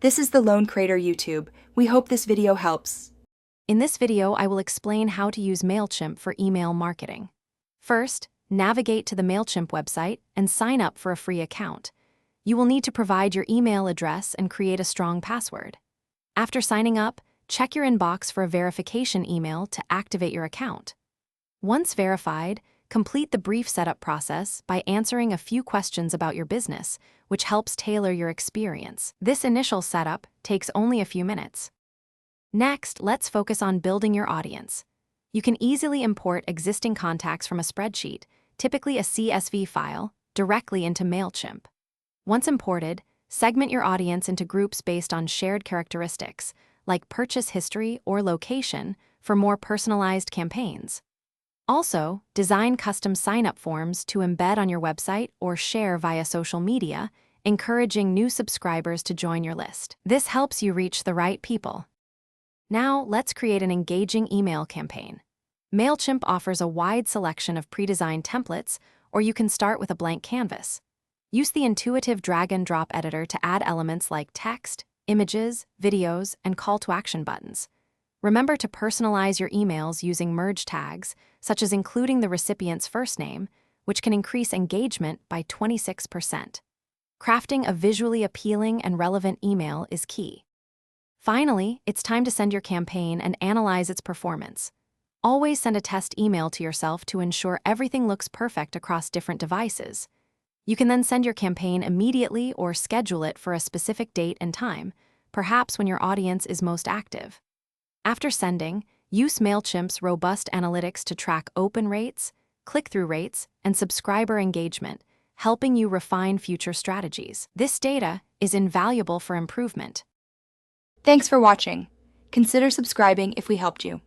This is the Lone Creator YouTube. We hope this video helps. In this video, I will explain how to use Mailchimp for email marketing. First, navigate to the Mailchimp website and sign up for a free account. You will need to provide your email address and create a strong password. After signing up, check your inbox for a verification email to activate your account. Once verified, complete the brief setup process by answering a few questions about your business, which helps tailor your experience. This initial setup takes only a few minutes. Next, let's focus on building your audience. You can easily import existing contacts from a spreadsheet, typically a CSV file, directly into Mailchimp. Once imported, segment your audience into groups based on shared characteristics, like purchase history or location, for more personalized campaigns. Also, design custom sign-up forms to embed on your website or share via social media, encouraging new subscribers to join your list. This helps you reach the right people. Now, let's create an engaging email campaign. Mailchimp offers a wide selection of pre-designed templates, or you can start with a blank canvas. Use the intuitive drag-and-drop editor to add elements like text, images, videos, and call-to-action buttons. Remember to personalize your emails using merge tags, such as including the recipient's first name, which can increase engagement by 26%. Crafting a visually appealing and relevant email is key. Finally, it's time to send your campaign and analyze its performance. Always send a test email to yourself to ensure everything looks perfect across different devices. You can then send your campaign immediately or schedule it for a specific date and time, perhaps when your audience is most active. After sending, use Mailchimp's robust analytics to track open rates, click-through rates, and subscriber engagement, helping you refine future strategies. This data is invaluable for improvement. Thanks for watching. Consider subscribing if we helped you.